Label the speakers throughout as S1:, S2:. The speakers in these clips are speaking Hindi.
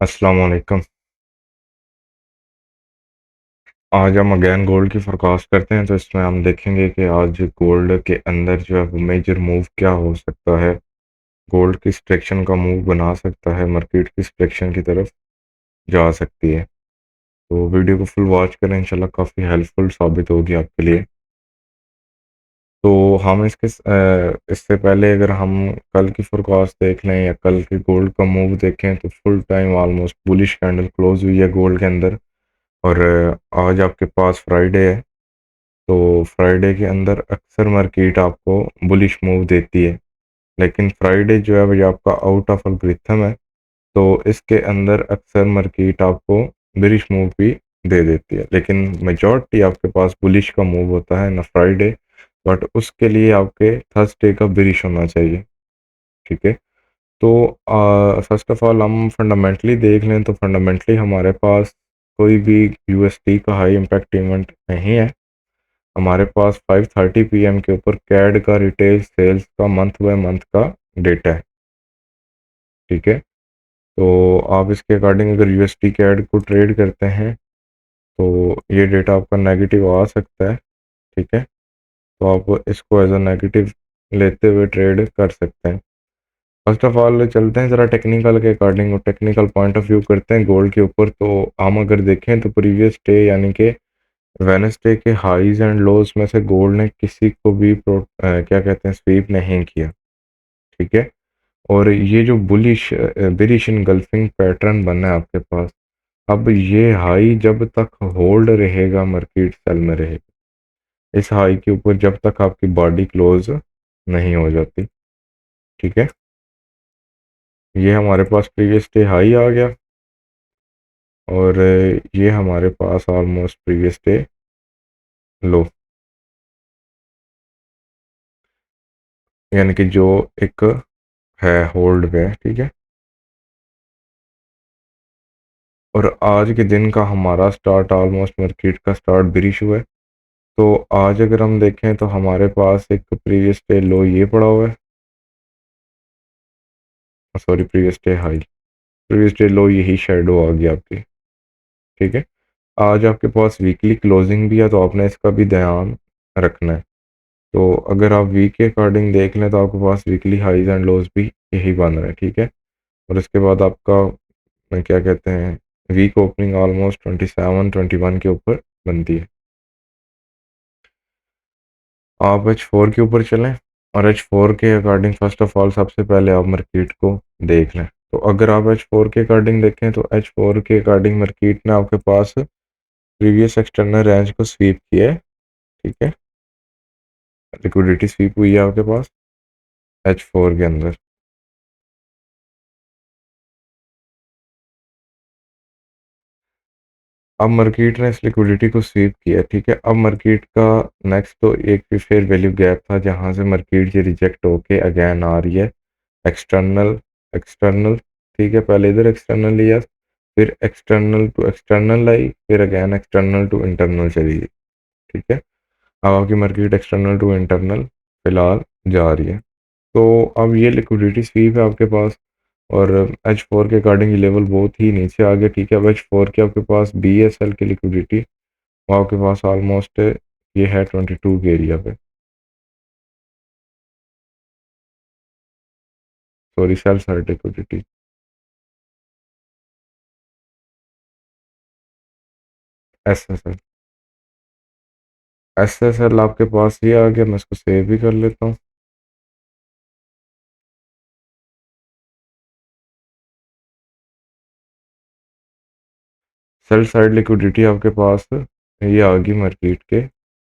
S1: अस्सलाम वालेकुम। आज हम अगेन गोल्ड की फोरकास्ट करते हैं, तो इसमें हम देखेंगे कि आज गोल्ड के अंदर जो है वो मेजर मूव क्या हो सकता है। गोल्ड किस डायरेक्शन का मूव बना सकता है, मार्केट किस डायरेक्शन की तरफ जा सकती है। तो वीडियो को फुल वॉच करें, इंशाल्लाह काफ़ी हेल्पफुल साबित होगी आपके लिए। तो हम इससे पहले अगर हम कल की फोरकास्ट देख लें या कल के गोल्ड का मूव देखें, तो full time almost bullish candle close हुई है गोल्ड के अंदर। और आज आपके पास फ्राइडे है, तो फ्राइडे के अंदर अक्सर मार्केट आपको बुलिश मूव देती है। लेकिन फ्राइडे जो है वो आपका आउट ऑफ एल्गोरिथम है, तो इसके अंदर अक्सर मार्केट आपको बेरिश मूव भी दे देती है। लेकिन मेजॉरिटी आपके पास बुलिश का मूव होता है ना फ्राइडे, बट उसके लिए आपके थर्सडे का बेरिश होना चाहिए। ठीक है। तो फर्स्ट ऑफ ऑल हम फंडामेंटली देख लें, तो फंडामेंटली हमारे पास कोई भी यूएसडी का हाई इम्पैक्ट इवेंट नहीं है। हमारे पास 5:30 पीएम के ऊपर कैड का रिटेल सेल्स का मंथ बाय मंथ का डेटा है। ठीक है। तो आप इसके अकॉर्डिंग अगर यूएसडी कैड को ट्रेड करते हैं, तो ये डेटा आपका नेगेटिव आ सकता है। ठीक है। तो आप इसको एज अ नेगेटिव लेते हुए ट्रेड कर सकते हैं। फर्स्ट ऑफ ऑल चलते हैं ज़रा टेक्निकल के अकॉर्डिंग और टेक्निकल पॉइंट ऑफ व्यू करते हैं गोल्ड के ऊपर। तो हम अगर देखें तो प्रीवियस डे यानी कि वेडनेसडे के हाईज एंड लोज में से गोल्ड ने किसी को भी क्या कहते हैं स्वीप नहीं किया। ठीक है। और ये जो बुलिश बेरिश इनगल्फिंग पैटर्न बना है आपके पास, अब ये हाई जब तक होल्ड रहेगा मार्केट सेल में रहेगा। इस हाई के ऊपर जब तक आपकी बॉडी क्लोज नहीं हो जाती। ठीक है। ये हमारे पास प्रीवियस डे हाई आ गया, और ये हमारे पास ऑलमोस्ट प्रीवियस डे लो, यानी कि जो एक है होल्ड पे। ठीक है। और आज के दिन का हमारा स्टार्ट ऑलमोस्ट मार्केट का स्टार्ट बिरिश हुआ है। तो आज अगर हम देखें तो हमारे पास एक प्रीवियस डे लो ये पड़ा हुआ है, sorry previous day high, previous day लो यही शेडो आ गई आपकी। ठीक है। आज आपके पास वीकली क्लोजिंग भी है, तो आपने इसका भी ध्यान रखना है। तो अगर आप वीक के अकॉर्डिंग देख लें, तो आपके पास वीकली हाईज एंड लोज भी यही बन रहे हैं। ठीक है। और इसके बाद आपका क्या कहते हैं वीक ओपनिंग ऑलमोस्ट 27-21 के ऊपर बनती है। आप H4 के ऊपर चलें, और H4 के अकॉर्डिंग फर्स्ट ऑफ ऑल सबसे पहले आप मार्केट को देख लें। तो अगर आप H4 के अकॉर्डिंग देखें, तो H4 के अकॉर्डिंग मार्केट ने आपके पास प्रीवियस एक्सटर्नल रेंज को स्वीप किया है। ठीक है। लिक्विडिटी स्वीप हुई है आपके पास H4 के अंदर। अब मार्केट ने इस लिक्विडिटी को स्वीप किया। ठीक है। अब मार्केट का नेक्स्ट तो एक फेयर वैल्यू गैप था, जहां से मार्केट ये रिजेक्ट होके अगेन आ रही है एक्सटर्नल एक्सटर्नल। ठीक है। पहले इधर एक्सटर्नल लिया, फिर एक्सटर्नल टू एक्सटर्नल आई, फिर अगेन एक्सटर्नल टू इंटरनल चली गई। ठीक है। अब आपकी मार्केट एक्सटर्नल टू इंटरनल फिलहाल जा रही है। तो अब ये लिक्विडिटी स्वीप है आपके पास, और H4 के अकॉर्डिंग ये लेवल बहुत ही नीचे आ गया। ठीक है। अब H4 के आपके पास BSL की लिक्विडिटी वो आपके पास ऑलमोस्ट ये है 22 के एरिया पे, sorry sell side liquidity. SSL, SSL आपके पास ये आ गया, मैं इसको सेव भी कर लेता हूँ। सेल साइड लिक्विडिटी आपके पास ये आ गई मार्केट के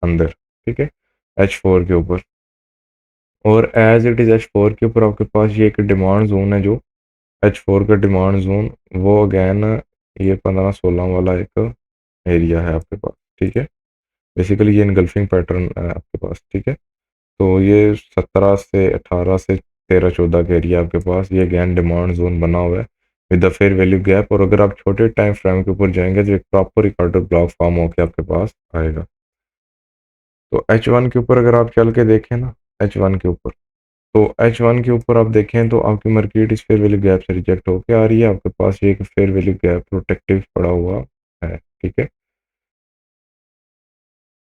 S1: अंदर। ठीक है। H4 के ऊपर, और एज इट इज़ H4 के ऊपर आपके पास ये एक डिमांड जोन है, जो H4 का डिमांड जोन वो अगैन ये 15-16 वाला एक एरिया है आपके पास। ठीक है। बेसिकली ये इनगल्फिंग पैटर्न है आपके पास। ठीक है। तो ये 17 से 18 से 13-14 का एरिया आपके पास ये अगैन डिमांड जोन बना हुआ है with the fair value gap. और अगर आप छोटे टाइम फ्रेम के ऊपर जाएंगे, तो एक प्रॉपर रिकॉर्डर ब्लॉक फॉर्म होकर आपके पास आएगा। तो H1 के ऊपर अगर आप चल के देखें ना, H1 के ऊपर तो H1 के ऊपर आप देखें तो आपकी मार्केट इस फेयर वैल्यू गैप से रिजेक्ट होकर आ रही है, आपके पास ये एक फेयर वैल्यू गैप प्रोटेक्टिव पड़ा हुआ है, ठीक है।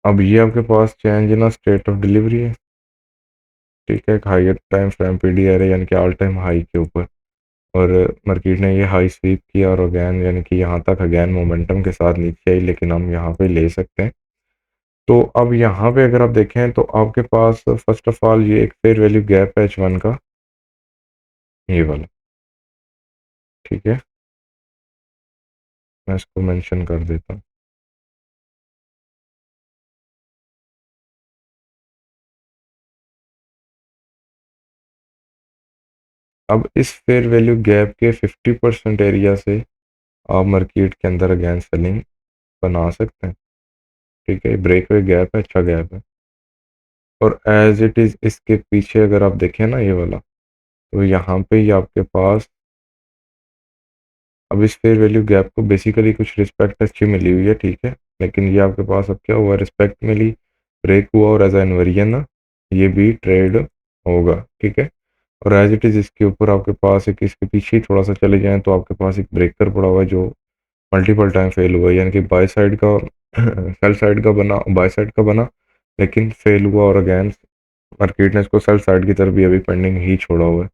S1: अब ये आपके पास change in state of delivery है, ठीक है, एक हायर टाइम फ्रेम पीडीआर है, यानी कि ऑल टाइम हाई के ऊपर, और मार्केट ने ये हाई स्वीप किया और अगैन यानी कि यहाँ तक अगैन मोमेंटम के साथ नीचे आई, लेकिन हम यहाँ पे ले सकते हैं। तो अब यहाँ पे अगर आप देखें तो आपके पास फर्स्ट ऑफ ऑल ये एक फेयर वैल्यू गैप है H1 का, ये वाला, ठीक है, मैं इसको मेंशन कर देता हूँ। अब इस फेयर वैल्यू गैप के 50% एरिया से आप मार्केट के अंदर अगेन सेलिंग बना सकते हैं, ठीक है, ब्रेक वे गैप है, अच्छा गैप है। और एज इट इज़ इसके पीछे अगर आप देखें ना ये वाला, तो यहाँ पे ही आपके पास अब इस फेयर वैल्यू गैप को बेसिकली कुछ रिस्पेक्ट अच्छी मिली हुई है, ठीक है, लेकिन ये आपके पास अब क्या हुआ, रिस्पेक्ट मिली, ब्रेक हुआ, और एज एन इन्वेरिएंट ये भी ट्रेड होगा, ठीक है। और एज इट इज़ इसके ऊपर आपके पास एक, इसके पीछे ही थोड़ा सा चले जाएं तो आपके पास एक ब्रेकर पड़ा हुआ है जो मल्टीपल टाइम फेल हुआ है, यानी कि बाय साइड का सेल साइड का बना, बाय साइड का बना, लेकिन फेल हुआ, और अगेन मार्केट ने इसको सेल साइड की तरफ भी अभी पेंडिंग ही छोड़ा हुआ है।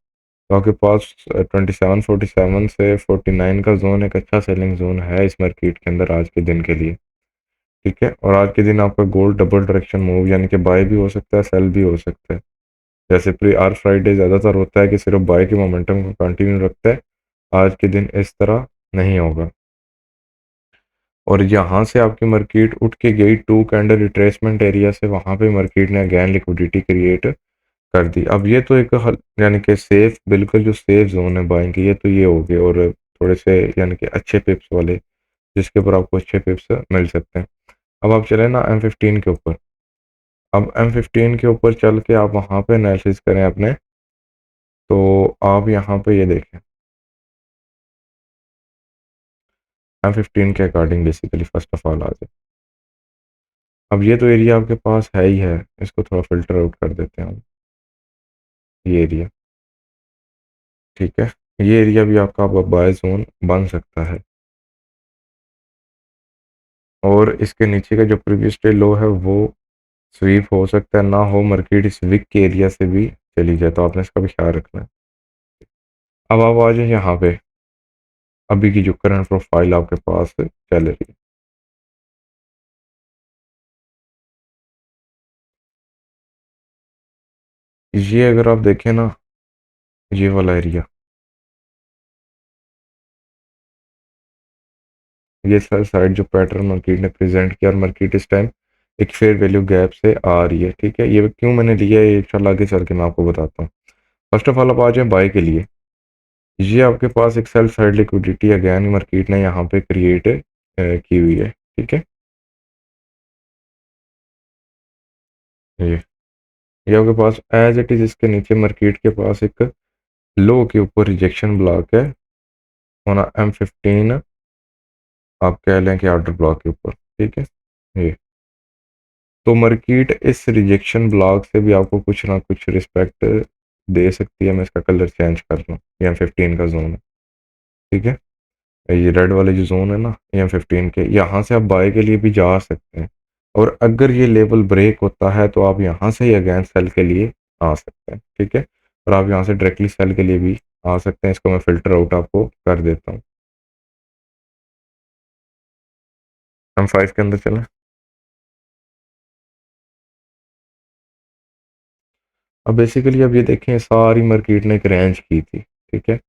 S1: तो आपके पास 2747 से 49 का जोन एक अच्छा सेलिंग जोन है इस मार्केट के अंदर आज के दिन के लिए, ठीक है। और आज के दिन आपका गोल्ड डबल डायरेक्शन मूव, यानी कि बाय भी हो सकता है, सेल भी हो सकता है। जैसे प्री आर फ्राइडे ज़्यादातर होता है कि सिर्फ बाय के मोमेंटम को कंटिन्यू रखता है, आज के दिन इस तरह नहीं होगा। और यहाँ से आपकी मार्केट उठ के गई टू कैंडल रिट्रेसमेंट एरिया से, वहाँ पे मार्केट ने अगेन लिक्विडिटी क्रिएट कर दी। अब ये तो एक यानी कि सेफ, बिल्कुल जो सेफ जोन है बाइंग की, ये तो ये हो गए, और थोड़े से यानी कि अच्छे पिप्स वाले, जिसके ऊपर आपको अच्छे पिप्स मिल सकते हैं। अब आप चले ना M15 के ऊपर, अब M15 के ऊपर चल के आप वहाँ पे एनालिसिस करें अपने, तो आप यहाँ पे ये देखें M15 के according basically first of all आ जाए। अब ये तो एरिया आपके पास है ही है, इसको थोड़ा फिल्टर आउट कर देते हैं हम, ये एरिया, ठीक है, ये एरिया भी आपका बाय जोन बन सकता है। और इसके नीचे का जो प्रीवियस डे लो है वो स्वीप हो सकता है, ना हो, मार्केट इस वीक के एरिया से भी चली जाए, तो आपने इसका भी ख्याल रखना है। अब आप आ जाए यहाँ पे, अभी की जो करंट प्रोफाइल आपके पास चल रही है, ये अगर आप देखें ना, ये वाला एरिया, ये सर साइड जो पैटर्न मार्केट ने प्रेजेंट किया, और मार्केट इस टाइम एक फेयर वैल्यू गैप से आ रही है, ठीक है। ये क्यों मैंने लिया है, इंशाल्लाह आगे चल के मैं आपको बताता हूँ। फर्स्ट ऑफ ऑल आप आ जाए बाय के लिए, ये आपके पास एक sell side liquidity again market ने यहाँ पे क्रिएट की हुई है, ठीक है। ये ये आपके पास एज इट इज इसके नीचे मार्केट के पास एक लो के ऊपर रिजेक्शन ब्लॉक है, होना M15, आप कह लें कि ऑर्डर ब्लॉक के ऊपर, ठीक है। ये तो मार्केट इस रिजेक्शन ब्लॉक से भी आपको कुछ ना कुछ रिस्पेक्ट दे सकती है। मैं इसका कलर चेंज कर लूँ, ये M15 का जोन है, ठीक है, ये रेड वाले जो जोन है ना M15 के, यहाँ से आप बाय के लिए भी जा सकते हैं। और अगर ये लेवल ब्रेक होता है तो आप यहाँ से ही अगेंस्ट सेल के लिए आ सकते हैं, ठीक है। और आप यहाँ से डायरेक्टली सेल के लिए भी आ सकते हैं, इसको मैं फिल्टर आउट आपको कर देता हूँ। M5 के अंदर चलें। अब बेसिकली अब ये देखें, सारी मार्केट ने एक रेंज की थी, ठीक है,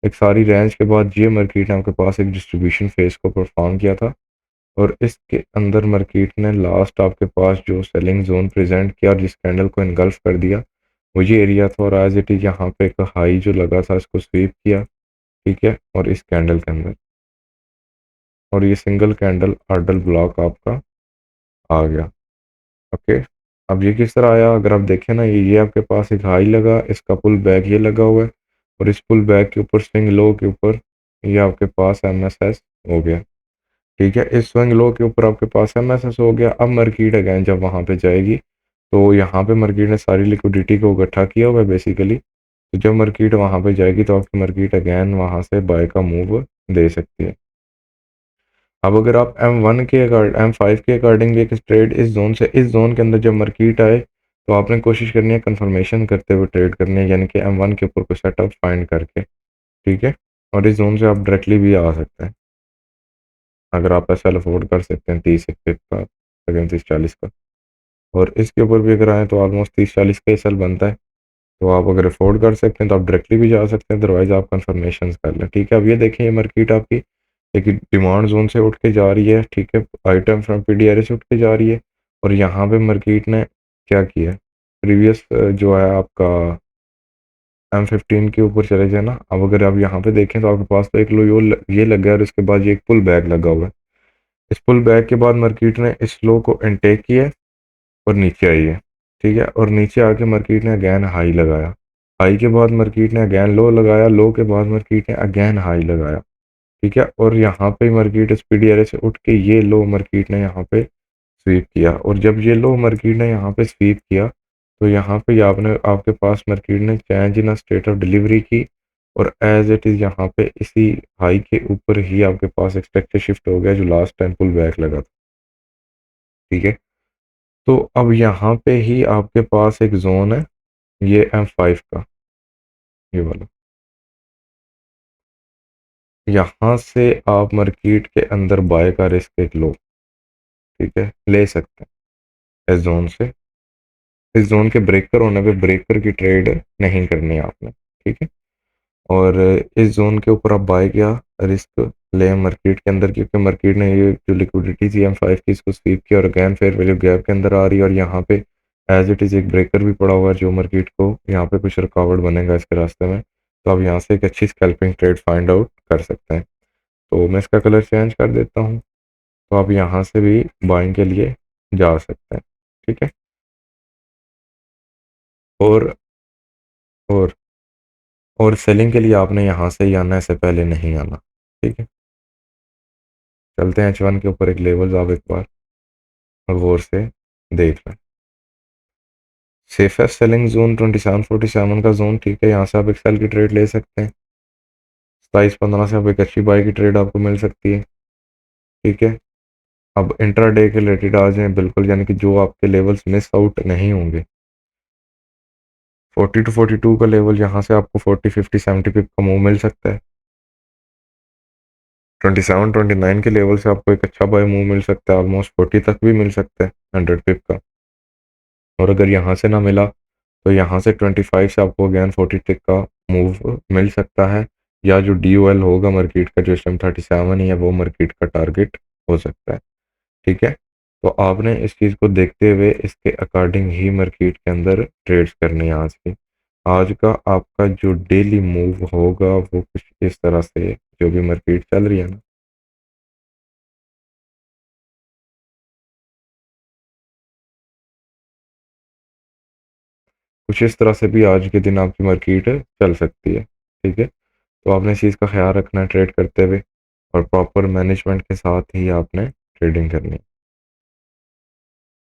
S1: एक सारी रेंज के बाद ये मार्केट ने आपके पास एक डिस्ट्रीब्यूशन फेज को परफॉर्म किया था, और इसके अंदर मार्केट ने लास्ट आपके पास जो सेलिंग जोन प्रेजेंट किया और जिस कैंडल को इनगल्फ कर दिया, वो ये एरिया था। और एज इट इज यहाँ पे एक हाई जो लगा था इसको स्वीप किया, ठीक है, और इस कैंडल के अंदर, और ये सिंगल कैंडल ऑर्डर ब्लॉक आपका आ गया, ओके। अब ये किस तरह आया, अगर आप देखें ना, ये आपके पास एक हाई लगा, इसका पुल बैक ये लगा हुआ है, और इस पुल बैक के ऊपर स्विंग लो के ऊपर ये आपके पास MSS हो गया, ठीक है। इस स्विंग लो के ऊपर आपके पास MSS हो गया। अब मार्केट अगेन जब वहां पे जाएगी तो यहाँ पे मार्केट ने सारी लिक्विडिटी को इकट्ठा किया हुआ है बेसिकली। तो जब मार्केट वहाँ पे जाएगी तो आपकी मार्केट अगेन वहाँ से बाय का मूव दे सकती है। अब अगर आप M5 के अकॉर्डिंग भी एक ट्रेड इस जोन से इस जोन के अंदर जब मार्केट आए तो आपने कोशिश करनी है कंफर्मेशन करते हुए ट्रेड करनी है, यानी कि M1 के ऊपर कोई सेटअप फाइंड करके, ठीक है। और इस जोन से आप डायरेक्टली भी आ सकते हैं अगर आप ऐसा अफोर्ड कर सकते हैं 30 का, सेकेंड 30-40 का। और इसके ऊपर भी अगर आए तो ऑलमोस्ट 30-40 का ही सेल बनता है। तो आप अगर अफोर्ड कर सकते हैं तो आप डायरेक्टली भी जा सकते हैं, अदरवाइज आप कंफर्मेशन कर लें, ठीक है। अब ये देखें ये मार्केट आपकी एक डिमांड जोन से उठ के जा रही है, ठीक है, आइटम फ्रॉम पीडीआरए से उठ के जा रही है। और यहाँ पे मार्केट ने क्या किया, प्रीवियस जो है आपका M15 के ऊपर चले जाए ना। अब अगर आप यहाँ पे देखें तो आपके पास तो एक लो ये लगा है और उसके बाद ये एक पुल बैक लगा हुआ है। इस पुल बैक के बाद मार्केट ने इस लो को इनटेक किया है और नीचे आई है, ठीक है। और नीचे आके मार्केट ने अगैन हाई लगाया, हाई के बाद मार्केट ने अगैन लो लगाया, लो के बाद मार्केट ने अगैन हाई लगाया, ठीक है। और यहाँ पे मार्केट इस पीडीआरए से उठ के ये लो मार्केट ने यहाँ पे स्वीप किया। और जब ये लो मार्केट ने यहाँ पे स्वीप किया तो यहाँ पे आपने आपके पास मार्केट ने change in state of delivery की और एज इट इज़ यहाँ पे इसी हाई के ऊपर ही आपके पास एक्सपेक्टेड शिफ्ट हो गया जो लास्ट टाइम पुल बैक लगा था, ठीक है। तो अब यहाँ पे ही आपके पास एक जोन है ये M5 का, ये वाला। यहाँ से आप मार्केट के अंदर बाय का रिस्क एक लो, ठीक है, ले सकते हैं इस जोन से। इस जोन के ब्रेकर होने पे ब्रेकर की ट्रेड नहीं करनी है आपने, ठीक है। और इस जोन के ऊपर आप बाय किया, रिस्क ले मार्केट के अंदर, क्योंकि मार्केट ने ये जो लिक्विडिटी थी M5 की इसको स्वीप किया और अगैन फेयर वैल्यू गैप के अंदर आ रही है। और यहाँ पे एज इट इज़ एक ब्रेकर भी पड़ा हुआ है जो मार्केट को यहाँ पे कुछ रुकावट बनेगा इसके रास्ते में। तो आप यहाँ से एक अच्छी स्कैल्पिंग ट्रेड फाइंड आउट कर सकते हैं। तो मैं इसका कलर चेंज कर देता हूँ, तो आप यहाँ से भी बाइंग के लिए जा सकते हैं, ठीक है। और और और सेलिंग के लिए आपने यहाँ से ही आना है, इससे पहले नहीं आना, ठीक है। चलते हैं H1 के ऊपर एक लेवल्स आप एक बार और गौर से देख लें। सेफेस्ट सेलिंग जोन 2747 का जोन, ठीक है। यहाँ से आप एक सेल की ट्रेड ले सकते हैं। 27-15 से आप एक अच्छी बाई की ट्रेड आपको मिल सकती है, ठीक है। अब इंट्राडे के रिलेटेड आ जाएं बिल्कुल, यानी कि जो आपके लेवल्स मिस आउट नहीं होंगे। 40 to 42 का लेवल, यहाँ से आपको 40 50 70 पिप का मूव मिल सकता है। 27-29 के लेवल से आपको एक अच्छा बाय मूव मिल सकता है, ऑलमोस्ट 40 तक भी मिल सकता है 100 पिप का। और अगर यहाँ से ना मिला तो यहाँ से 25 से आपको अगैन 40 टिक का मूव मिल सकता है, या जो DOL होगा मार्केट का जो इस टाइम 37 ही है वो मार्केट का टारगेट हो सकता है, ठीक है। तो आपने इस चीज़ को देखते हुए इसके अकॉर्डिंग ही मार्केट के अंदर ट्रेड्स करनी है आज की। आज का आपका जो डेली मूव होगा वो कुछ इस तरह से, जो भी मार्केट चल रही है ना, कुछ इस तरह से भी आज के दिन आपकी मार्केट चल सकती है, ठीक है। तो आपने इस चीज़ का ख्याल रखना है ट्रेड करते हुए, और प्रॉपर मैनेजमेंट के साथ ही आपने ट्रेडिंग करनी है।